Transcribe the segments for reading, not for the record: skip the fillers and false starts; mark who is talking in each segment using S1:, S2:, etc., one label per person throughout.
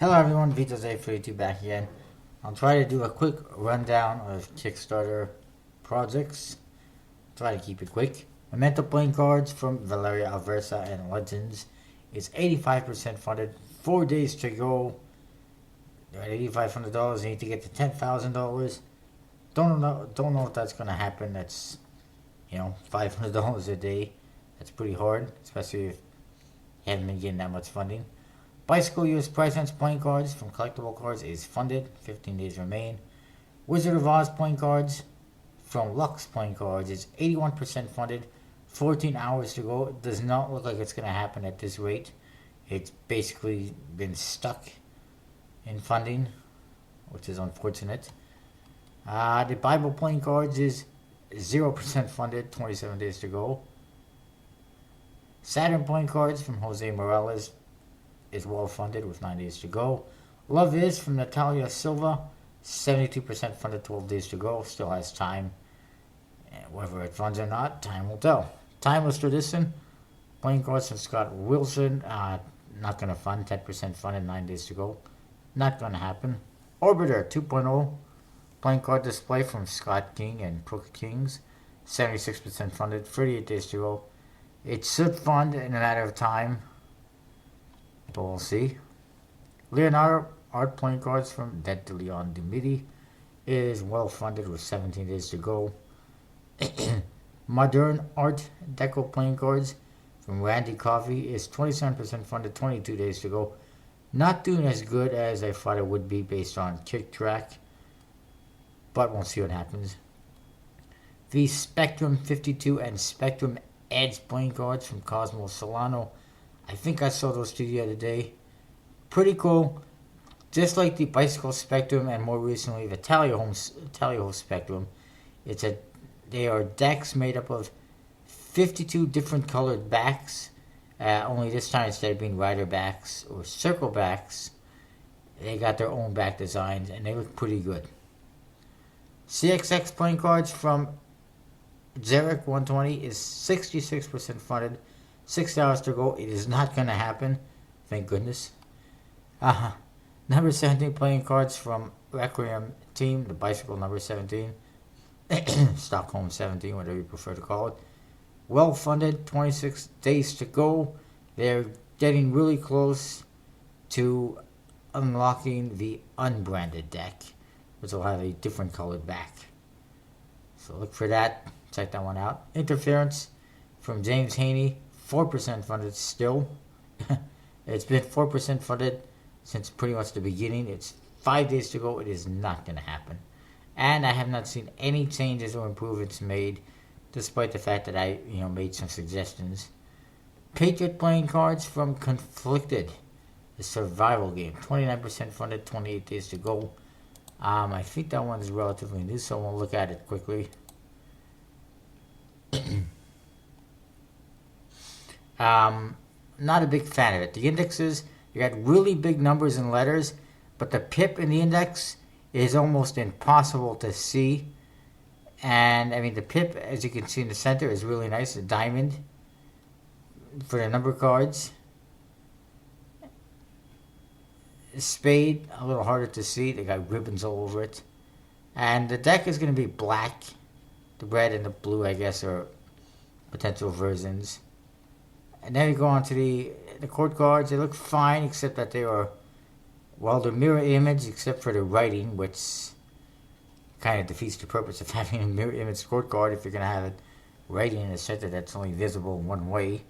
S1: Hello everyone, Vito's A42 back again. I'll try to do a quick rundown of Kickstarter projects. Try to keep it quick. Memento playing cards from Valeria Alversa and Legends is 85% funded. 4 days to go. They're at $8,500. You need to get to $10,000. Don't know if that's gonna happen. That's $500 a day. That's pretty hard, especially if you haven't been getting that much funding. Bicycle US Presents playing cards from collectible cards is funded. 15 days remain. Wizard of Oz playing cards from Lux playing cards is 81% funded. 14 hours to go. It does not look like it's going to happen at this rate. It's basically been stuck in funding, which is unfortunate. The Bible playing cards is 0% funded. 27 days to go. Saturn playing cards from Jose Morales is well funded with 9 days to go. Love Is from Natalia Silva, 72% funded, 12 days to go. Still has time. And whether it funds or not, time will tell. Timeless Tradition, playing cards from Scott Wilson, not going to fund, 10% funded, 9 days to go. Not going to happen. Orbiter 2.0, playing card display from Scott King and Crooked Kings, 76% funded, 38 days to go. It should fund in a matter of time, but we'll see. Leonardo art playing cards from Dead to Leon Dimiti is well funded with 17 days to go. Modern art deco playing cards from Randy Coffey is 27% funded, 22 days to go. Not doing as good as I thought it would be based on Kick Track, but we'll see what happens. The Spectrum 52 and Spectrum Edge playing cards from Cosmo Solano. I think I saw those two the other day. Pretty cool. Just like the Bicycle Spectrum and more recently the Tallyho Spectrum. They are decks made up of 52 different colored backs. Only this time, instead of being rider backs or circle backs, they got their own back designs and they look pretty good. CXX playing cards from Zarek 120 is 66% funded. 6 hours to go. It is not going to happen. Thank goodness. Number 17 playing cards from Requiem Team, the Bicycle number 17. Stockholm 17, whatever you prefer to call it. Well funded, 26 days to go. They're getting really close to unlocking the unbranded deck, which will have a different colored back. So look for that. Check that one out. Interference from James Haney, 4% funded still. It's been 4% funded since pretty much the beginning. It's 5 days to go. It is not going to happen. And I have not seen any changes or improvements made, despite the fact that I made some suggestions. Patriot playing cards from Conflicted, the survival game. 29% funded, 28 days to go. I think that one is relatively new, so we'll look at it quickly. Not a big fan of it. The indexes, you got really big numbers and letters, but the pip in the index is almost impossible to see. And I mean, the pip, as you can see in the center, is really nice. A diamond for the number cards. Spade, a little harder to see. They got ribbons all over it. And the deck is going to be black. The red and the blue, I guess, are potential versions. And then you go on to the court cards. They look fine, except that they are, well, they're mirror image, except for the writing, which kind of defeats the purpose of having a mirror image court card if you're going to have it writing in a center that's only visible one way.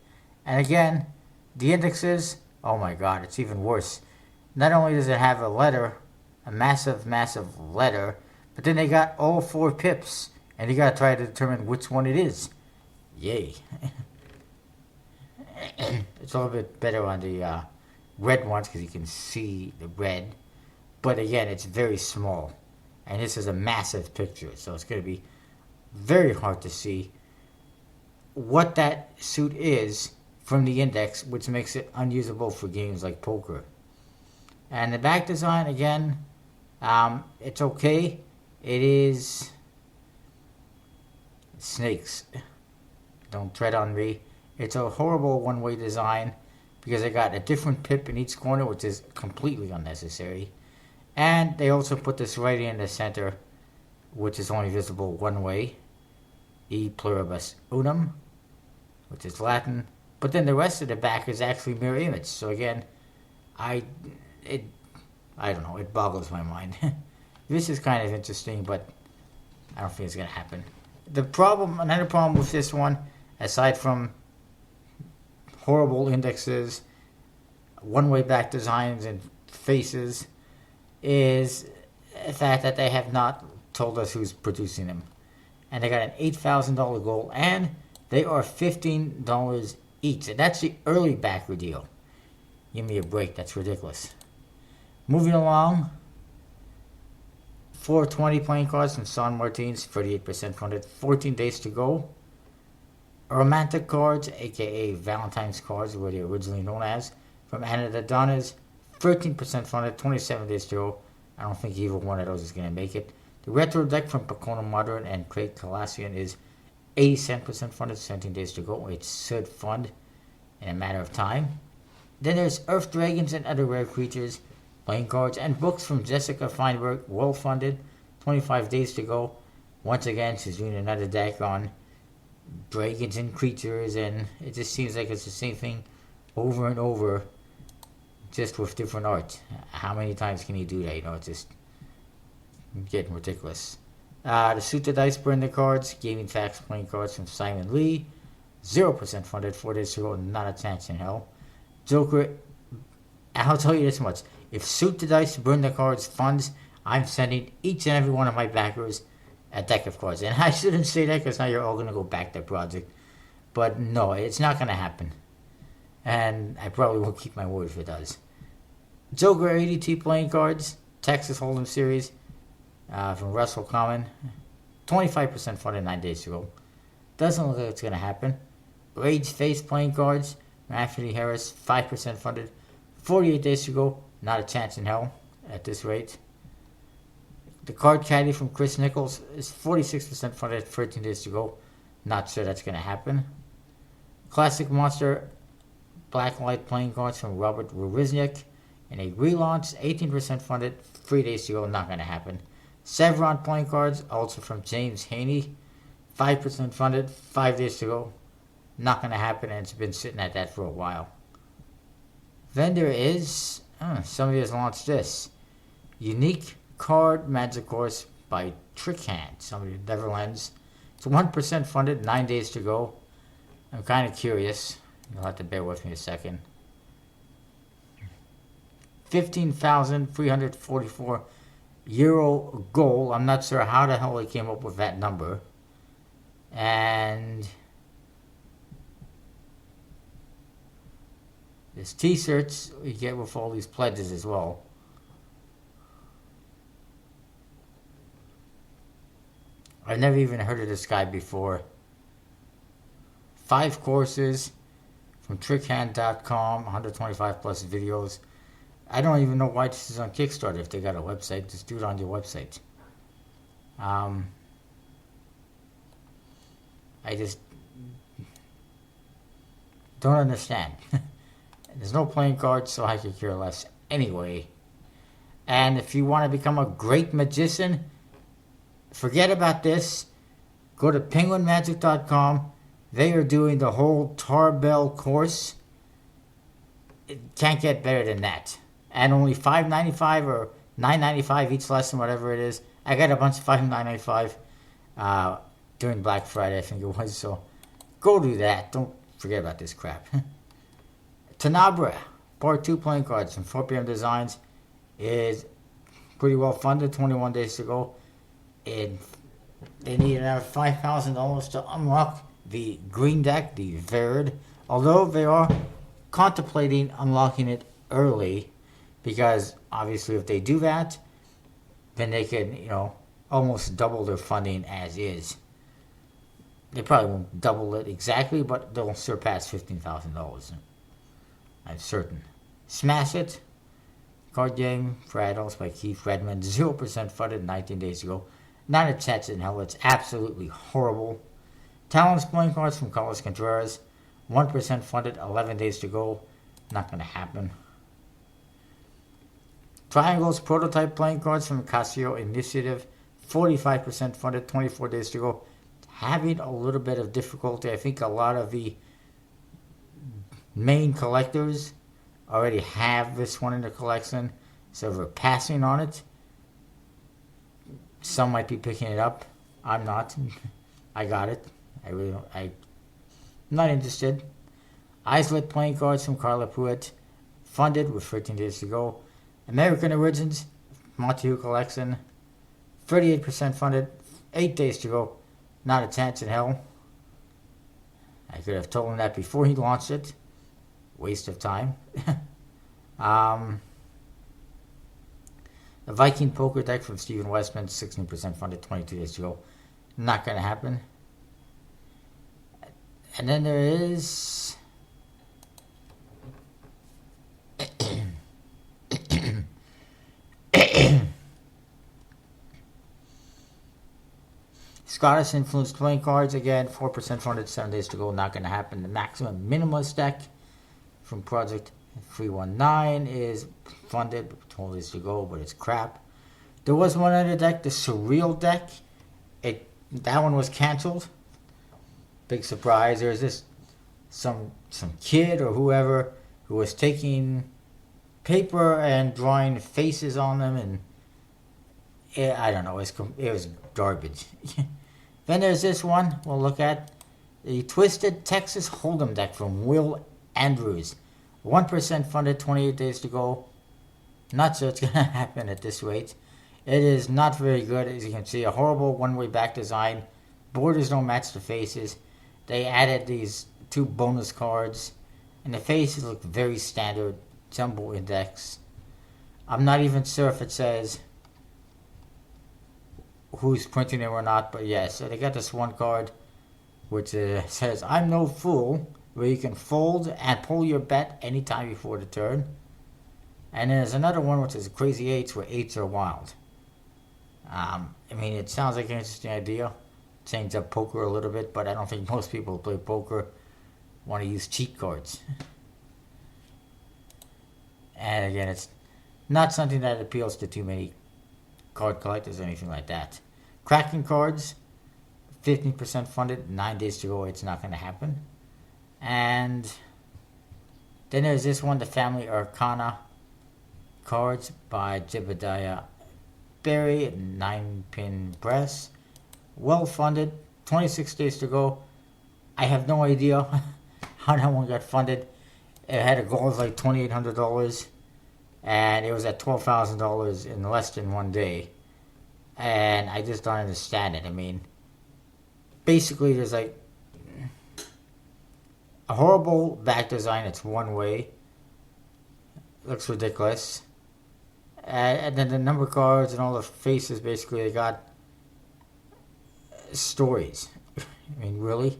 S1: And again, the indexes, oh my god, it's even worse. Not only does it have a letter, a massive, massive letter, but then they got all 4 pips, and you got to try to determine which one it is. Yay. It's a little bit better on the red ones because you can see the red. But again, it's very small. And this is a massive picture, so it's going to be very hard to see what that suit is from the index, which makes it unusable for games like poker. And the back design, again, it's okay. It is snakes. Don't tread on me. It's a horrible one-way design. because they got a different pip in each corner, which is completely unnecessary. And they also put this right in the center, which is only visible one way, E pluribus unum, which is Latin. But then the rest of the back is actually mirror image. So again, I don't know, it boggles my mind. This is kind of interesting, but I don't think it's going to happen. Another problem with this one, aside from horrible indexes, one-way back designs, and faces, is the fact that they have not told us who's producing them. And they got an $8,000 goal, and they are $15 each. And that's the early backer deal. Give me a break, that's ridiculous. Moving along, 420 playing cards from San Martin's, 38% funded, 14 days to go. Romantic cards, aka Valentine's cards, were they originally known as, from Anna the Donna's, 13% funded, 27 days to go. I don't think either one of those is going to make it. The retro deck from Pacona Modern and Craig Calassian is 87% funded, 17 days to go. It should fund in a matter of time. Then there's Earth Dragons and Other Rare Creatures, playing cards and books from Jessica Feinberg, well funded, 25 days to go. Once again, she's doing another deck on dragons and creatures, and it just seems like it's the same thing over and over, just with different art. How many times can you do that? It's just getting ridiculous. The Suit the Dice Burn the Cards, Gaming Facts playing cards from Simon Lee, 0% funded, 4 days to go, not a chance in hell. Joker, I'll tell you this much. If Suit the Dice Burn the Cards funds, I'm sending each and every one of my backers a deck of cards. And I shouldn't say that because now you're all going to go back that project. But no, it's not going to happen. And I probably won't keep my word if it does. Joker ADT playing cards, Texas Hold'em Series, from Russell Common, 25% funded, 9 days to go. Doesn't look like it's going to happen. Rage Face playing cards, Anthony Harris, 5% funded, 48 days to go. Not a chance in hell at this rate. The Card Caddy from Chris Nichols is 46% funded, 13 days to go. Not sure that's going to happen. Classic Monster Blacklight playing cards from Robert Ruzniak in a relaunch, 18% funded, 3 days to go. Not going to happen. Sevron playing cards, also from James Haney, 5% funded, 5 days to go. Not going to happen, and it's been sitting at that for a while. Then there is, somebody has launched this. Unique Card Magic Course by Trickhand, somebody in the Netherlands. It's 1% funded, 9 days to go. I'm kind of curious. You'll have to bear with me a second. 15,344 euro goal. I'm not sure how the hell they came up with that number. And there's t-shirts we get with all these pledges as well. I've never even heard of this guy before. 5 courses from trickhand.com, 125 plus videos. I don't even know why this is on Kickstarter. If they got a website, just do it on your website. I just don't understand. There's no playing cards, so I could care less anyway. And if you want to become a great magician, forget about this. Go to penguinmagic.com. They are doing the whole Tarbell course. It can't get better than that. And only $5.95 or $9.95 each lesson, whatever it is. I got a bunch of $5.95 during Black Friday, I think it was. So go do that. Don't forget about this crap. Tenebra, Part 2 playing cards from 4PM Designs is pretty well funded. 21 days to go. They need another $5,000 to unlock the green deck, the Verd. Although they are contemplating unlocking it early, because obviously if they do that, then they can, almost double their funding as is. They probably won't double it exactly, but they'll surpass $15,000. I'm certain. Smash It, card game for adults by Keith Redmond, 0% funded, 19 days ago. Not a chance in hell. It's absolutely horrible. Talents playing cards from Carlos Contreras, 1% funded, 11 days to go. Not gonna happen. Triangles prototype playing cards from Casio Initiative. 45% funded, 24 days to go. Having a little bit of difficulty. I think a lot of the main collectors already have this one in the collection, so we're passing on it. Some might be picking it up. I'm not. I got it. I'm not interested. Islet playing cards from Carla Pruitt, funded with 13 days to go. American Origins, Montague collection, 38% funded, 8 days to go. Not a chance in hell. I could have told him that before he launched it. Waste of time. The Viking Poker deck from Stephen Westman, 16% funded, 22 days to go. Not going to happen. And then there is... Scottish influenced playing cards, again, 4% funded, 7 days to go. Not going to happen. The Maximum Minimalist deck from Project 319 is funded, 12 days to go, but it's crap. There was one other deck, the Surreal deck. That one was canceled. Big surprise. There's this some kid or whoever who was taking paper and drawing faces on them, and I don't know. It was garbage. Then there's this one we'll look at, the Twisted Texas Hold'em deck from Will Andrews. 1% funded, 28 days to go. Not sure it's going to happen at this rate. It is not very good. As you can see, a horrible one-way back design. Borders don't match the faces. They added these 2 bonus cards, and the faces look very standard. Jumbo index. I'm not even sure if it says who's printing it or not, but yes. So they got this one card which says, "I'm no fool," where you can fold and pull your bet anytime before the turn. And there's another one which is Crazy Eights, where 8s are wild. I mean, it sounds like an interesting idea. Change up poker a little bit, but I don't think most people who play poker want to use cheat cards. And again, it's not something that appeals to too many card collectors or anything like that. Kraken cards, 15% funded, 9 days to go. It's not going to happen. And then there's this one, the Family Arcana cards by Jebediah Berry, 9-pin press. Well funded, 26 days to go. I have no idea how that one got funded. It had a goal of like $2,800, and it was at $12,000 in less than 1 day. And I just don't understand it. I mean, basically there's like a horrible back design. It's one way. Looks ridiculous. And then the number cards and all the faces, basically they got stories. I mean, really?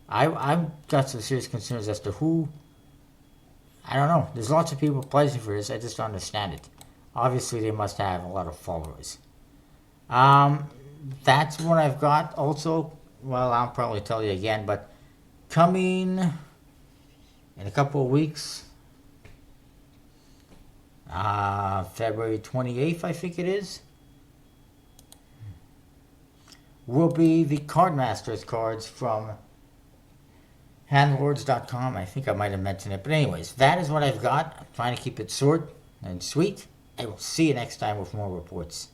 S1: I've got some serious concerns as to who. I don't know. There's lots of people pledging for this. I just don't understand it. Obviously, they must have a lot of followers. That's what I've got. Also, well, I'll probably tell you again, but coming in a couple of weeks, February 28th, I think it is, will be the Cardmasters cards from handlords.com. I think I might have mentioned it. But anyways, that is what I've got. I'm trying to keep it short and sweet. I will see you next time with more reports.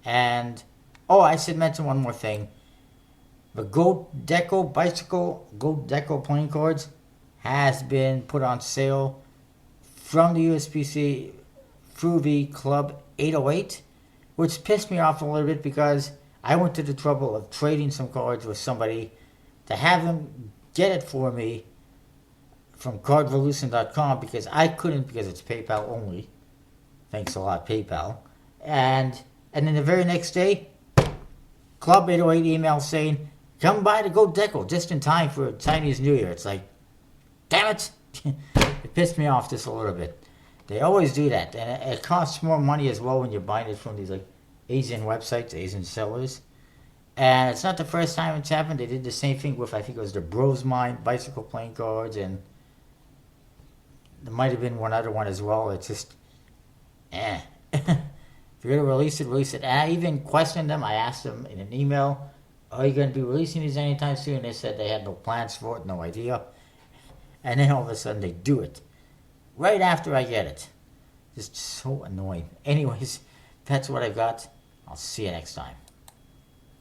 S1: And, I should mention one more thing. The Gold Deco playing cards has been put on sale from the USPC through the Club 808, which pissed me off a little bit because I went to the trouble of trading some cards with somebody to have them get it for me from cardvolution.com because I couldn't, because it's PayPal only. Thanks a lot, PayPal. And then the very next day, Club 808 email saying, "Come by the Gold Deco just in time for Chinese New Year." It's like, damn it. It pissed me off just a little bit. They always do that. And it costs more money as well when you're buying it from these like Asian websites, Asian sellers. And it's not the first time it's happened. They did the same thing with, I think it was the Bros Mine bicycle playing cards and there might have been one other one as well. It's just, eh. If you're going to release it, release it. And I even questioned them. I asked them in an email, are you going to be releasing these anytime soon? They said they had no plans for it, no idea. And then all of a sudden they do it. Right after I get it. Just so annoying. Anyways, that's what I got. I'll see you next time.